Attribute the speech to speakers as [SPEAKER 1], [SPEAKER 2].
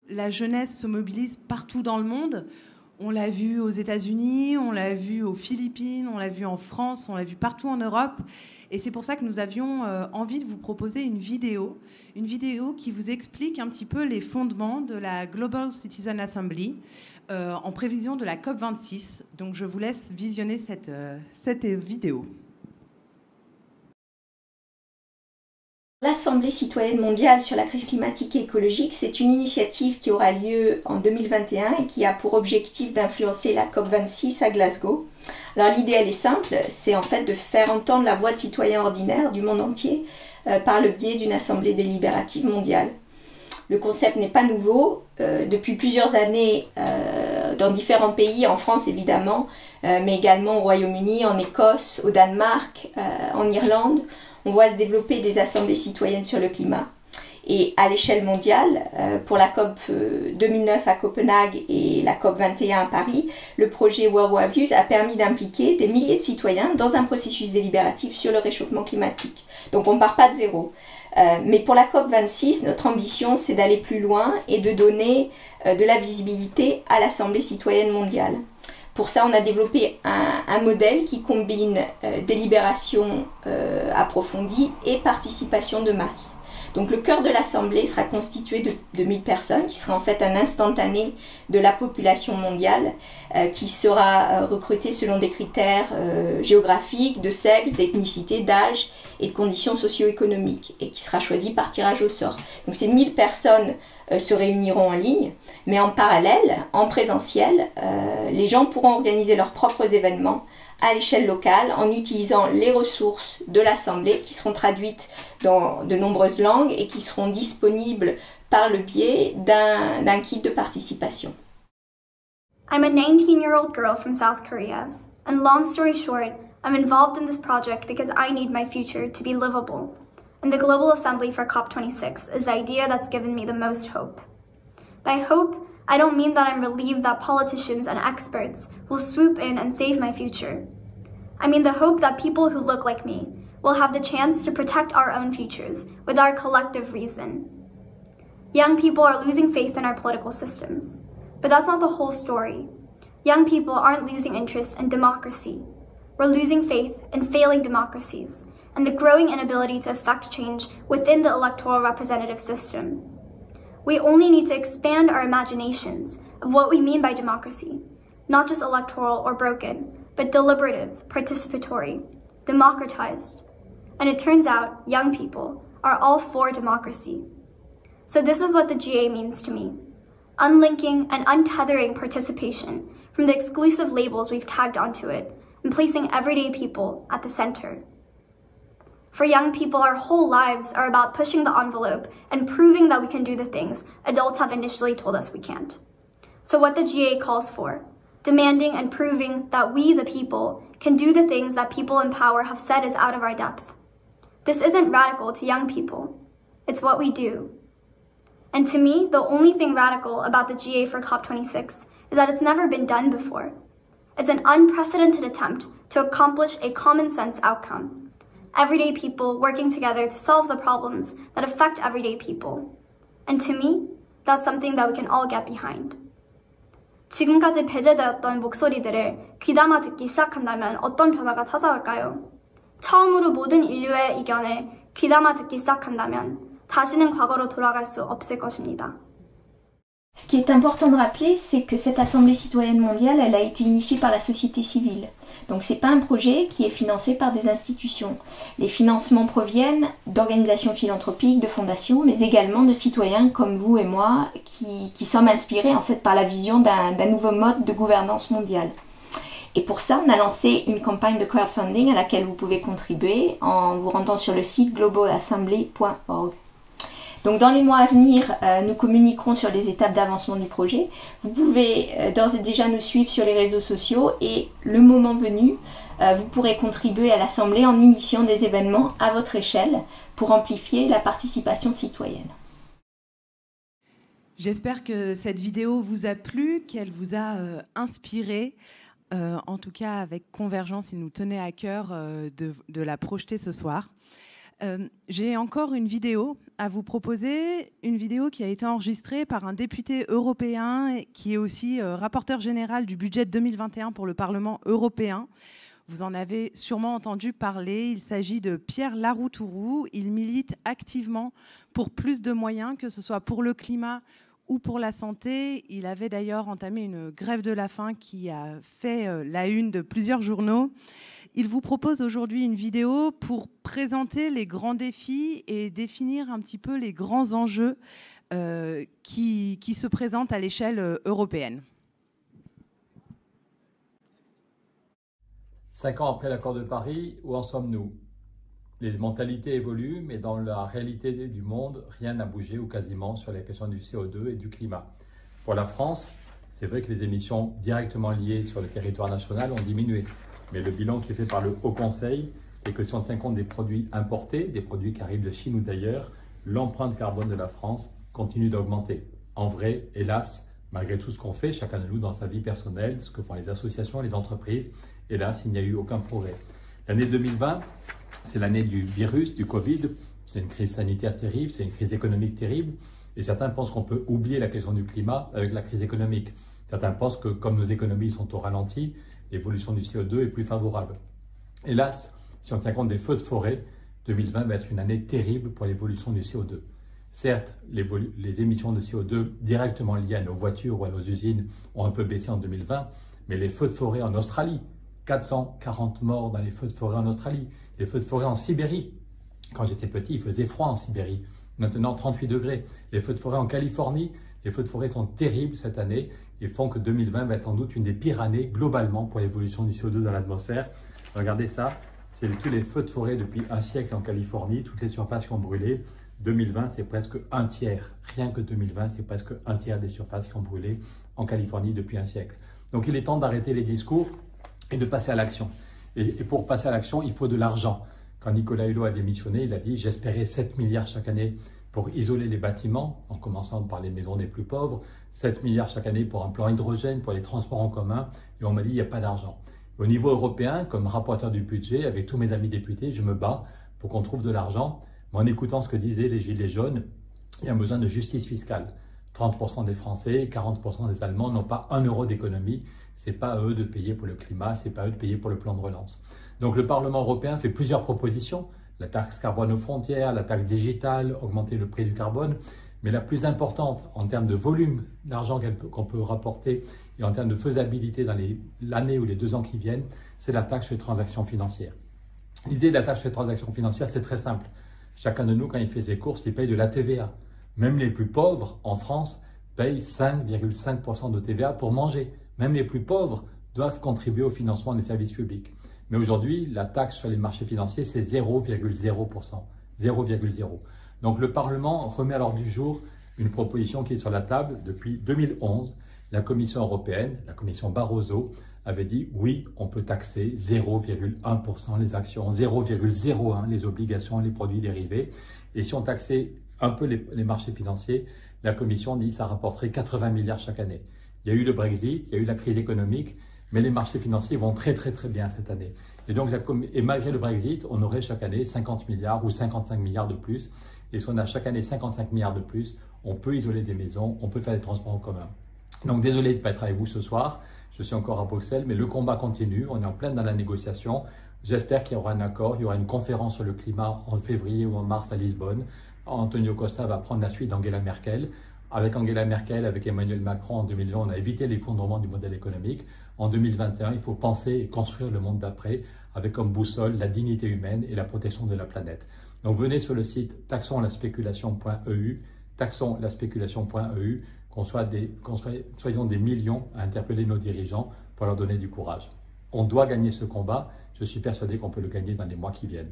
[SPEAKER 1] la jeunesse se mobilise partout dans le monde. On l'a vu aux États-Unis, on l'a vu aux Philippines, on l'a vu en France, on l'a vu partout en Europe. Et c'est pour ça que nous avions envie de vous proposer une vidéo qui vous explique un petit peu les fondements de la Global Citizen Assembly en prévision de la COP26. Donc je vous laisse visionner cette vidéo.
[SPEAKER 2] L'Assemblée citoyenne mondiale sur la crise climatique et écologique, c'est une initiative qui aura lieu en 2021 et qui a pour objectif d'influencer la COP26 à Glasgow. Alors l'idée, elle est simple, c'est en fait de faire entendre la voix de citoyens ordinaires du monde entier par le biais d'une assemblée délibérative mondiale. Le concept n'est pas nouveau. Depuis plusieurs années, dans différents pays, en France évidemment, mais également au Royaume-Uni, en Écosse, au Danemark, en Irlande, on voit se développer des assemblées citoyennes sur le climat. Et à l'échelle mondiale, pour la COP 2009 à Copenhague et la COP 21 à Paris, le projet World War Views a permis d'impliquer des milliers de citoyens dans un processus délibératif sur le réchauffement climatique. Donc on ne part pas de zéro. Mais pour la COP 26, notre ambition, c'est d'aller plus loin et de donner de la visibilité à l'Assemblée citoyenne mondiale. Pour ça, on a développé un modèle qui combine délibération approfondie et participation de masse. Donc le cœur de l'Assemblée sera constitué de 1000 personnes, qui sera en fait un instantané de la population mondiale, qui sera recrutée selon des critères géographiques, de sexe, d'ethnicité, d'âge et de conditions socio-économiques, et qui sera choisi par tirage au sort. Donc ces 1000 personnes se réuniront en ligne, mais en parallèle, en présentiel, les gens pourront organiser leurs propres événements à l'échelle locale en utilisant les ressources de l'Assemblée qui seront traduites dans de nombreuses langues et qui seront disponibles par le biais d'un kit de participation.
[SPEAKER 3] I'm a 19-year-old girl from South Korea, and long story short, I'm involved in this project because I need my future to be livable. And the Global Assembly for COP26 is the idea that's given me the most hope. By hope, I don't mean that I'm relieved that politicians and experts will swoop in and save my future. I mean the hope that people who look like me will have the chance to protect our own futures with our collective reason. Young people are losing faith in our political systems, but that's not the whole story. Young people aren't losing interest in democracy. We're losing faith in failing democracies and the growing inability to effect change within the electoral representative system. We only need to expand our imaginations of what we mean by democracy, not just electoral or broken, but deliberative, participatory, democratized. And it turns out young people are all for democracy. So this is what the GA means to me: unlinking and untethering participation from the exclusive labels we've tagged onto it and placing everyday people at the center. For young people, our whole lives are about pushing the envelope and proving that we can do the things adults have initially told us we can't. So what the GA calls for: demanding and proving that we, the people, can do the things that people in power have said is out of our depth. This isn't radical to young people. It's what we do. And to me, the only thing radical about the GA for COP26 is that it's never been done before. It's an unprecedented attempt to accomplish a common sense outcome. Everyday people working together to solve the problems that affect everyday people. And to me, that's something that we can all get behind. 지금까지 배제되었던 목소리들을 귀담아 듣기 시작한다면 어떤 변화가 찾아올까요? 처음으로 모든 인류의 의견을 귀담아 듣기 시작한다면 다시는 과거로 돌아갈 수 없을 것입니다.
[SPEAKER 2] Ce qui est important de rappeler, c'est que cette Assemblée citoyenne mondiale, elle a été initiée par la société civile. Donc c'est pas un projet qui est financé par des institutions. Les financements proviennent d'organisations philanthropiques, de fondations, mais également de citoyens comme vous et moi qui sommes inspirés en fait par la vision d'un nouveau mode de gouvernance mondiale. Et pour ça, on a lancé une campagne de crowdfunding à laquelle vous pouvez contribuer en vous rendant sur le site globalassembly.org. Donc dans les mois à venir, nous communiquerons sur les étapes d'avancement du projet. Vous pouvez d'ores et déjà nous suivre sur les réseaux sociaux et le moment venu, vous pourrez contribuer à l'Assemblée en initiant des événements à votre échelle pour amplifier la participation citoyenne.
[SPEAKER 1] J'espère que cette vidéo vous a plu, qu'elle vous a inspiré. En tout cas, avec Convergence, il nous tenait à cœur de la projeter ce soir. J'ai encore une vidéo à vous proposer, une vidéo qui a été enregistrée par un député européen qui est aussi rapporteur général du budget 2021 pour le Parlement européen. Vous en avez sûrement entendu parler, il s'agit de Pierre Larrouturou. Il milite activement pour plus de moyens, que ce soit pour le climat ou pour la santé. Il avait d'ailleurs entamé une grève de la faim qui a fait la une de plusieurs journaux. Il vous propose aujourd'hui une vidéo pour présenter les grands défis et définir un petit peu les grands enjeux qui se présentent à l'échelle européenne.
[SPEAKER 4] 5 ans après l'accord de Paris, où en sommes-nous? Les mentalités évoluent, mais dans la réalité du monde, rien n'a bougé ou quasiment sur les questions du CO2 et du climat. Pour la France, c'est vrai que les émissions directement liées sur le territoire national ont diminué. Mais le bilan qui est fait par le Haut Conseil, c'est que si on tient compte des produits importés, des produits qui arrivent de Chine ou d'ailleurs, l'empreinte carbone de la France continue d'augmenter. En vrai, hélas, malgré tout ce qu'on fait, chacun de nous dans sa vie personnelle, ce que font les associations, les entreprises, hélas, il n'y a eu aucun progrès. L'année 2020, c'est l'année du virus, du Covid. C'est une crise sanitaire terrible, c'est une crise économique terrible. Et certains pensent qu'on peut oublier la question du climat avec la crise économique. Certains pensent que comme nos économies sont au ralenti, l'évolution du CO2 est plus favorable. Hélas, si on tient compte des feux de forêt, 2020 va être une année terrible pour l'évolution du CO2. Certes, les émissions de CO2 directement liées à nos voitures ou à nos usines ont un peu baissé en 2020, mais les feux de forêt en Australie, 440 morts dans les feux de forêt en Australie, les feux de forêt en Sibérie. Quand j'étais petit, il faisait froid en Sibérie. Maintenant, 38 degrés. Les feux de forêt en Californie, les feux de forêt sont terribles cette année et font que 2020 va être sans doute une des pires années globalement pour l'évolution du CO2 dans l'atmosphère. Regardez ça, c'est tous les feux de forêt depuis un siècle en Californie, toutes les surfaces qui ont brûlé. 2020, c'est presque un tiers. Rien que 2020, c'est presque un tiers des surfaces qui ont brûlé en Californie depuis un siècle. Donc il est temps d'arrêter les discours et de passer à l'action. Et pour passer à l'action, il faut de l'argent. Quand Nicolas Hulot a démissionné, il a dit « J'espérais 7 milliards chaque année pour isoler les bâtiments, en commençant par les maisons des plus pauvres, 7 milliards chaque année pour un plan hydrogène, pour les transports en commun. » Et on m'a dit « Il n'y a pas d'argent. » Au niveau européen, comme rapporteur du budget, avec tous mes amis députés, je me bats pour qu'on trouve de l'argent. Mais en écoutant ce que disaient les Gilets jaunes, il y a besoin de justice fiscale. 30% des Français, 40% des Allemands n'ont pas 1 euro d'économie. Ce n'est pas à eux de payer pour le climat, ce n'est pas à eux de payer pour le plan de relance. Donc le Parlement européen fait plusieurs propositions. La taxe carbone aux frontières, la taxe digitale, augmenter le prix du carbone. Mais la plus importante en termes de volume, l'argent qu'on peut rapporter et en termes de faisabilité dans l'année ou les 2 ans qui viennent, c'est la taxe sur les transactions financières. L'idée de la taxe sur les transactions financières, c'est très simple. Chacun de nous, quand il fait ses courses, il paye de la TVA. Même les plus pauvres en France payent 5,5% de TVA pour manger. Même les plus pauvres doivent contribuer au financement des services publics. Mais aujourd'hui, la taxe sur les marchés financiers, c'est 0,0%. 0,0. Donc le Parlement remet à l'ordre du jour une proposition qui est sur la table depuis 2011. La Commission européenne, la Commission Barroso, avait dit oui, on peut taxer 0,1% les actions, 0,01 les obligations, les produits dérivés. Et si on taxait un peu les marchés financiers, la Commission dit que ça rapporterait 80 milliards chaque année. Il y a eu le Brexit, il y a eu la crise économique, mais les marchés financiers vont très bien cette année. Et donc, malgré le Brexit, on aurait chaque année 50 milliards ou 55 milliards de plus. Et si on a chaque année 55 milliards de plus, on peut isoler des maisons, on peut faire des transports en commun. Donc désolé de ne pas être avec vous ce soir, je suis encore à Bruxelles, mais le combat continue, on est en plein dans la négociation. J'espère qu'il y aura un accord, il y aura une conférence sur le climat en février ou en mars à Lisbonne. Antonio Costa va prendre la suite d'Angela Merkel. Avec Angela Merkel, avec Emmanuel Macron en 2020, on a évité l'effondrement du modèle économique. En 2021, il faut penser et construire le monde d'après avec comme boussole la dignité humaine et la protection de la planète. Donc venez sur le site taxonslaspéculation.eu, taxonlaspéculation.eu, soyons des millions à interpeller nos dirigeants pour leur donner du courage. On doit gagner ce combat. Je suis persuadé qu'on peut le gagner dans les mois qui viennent.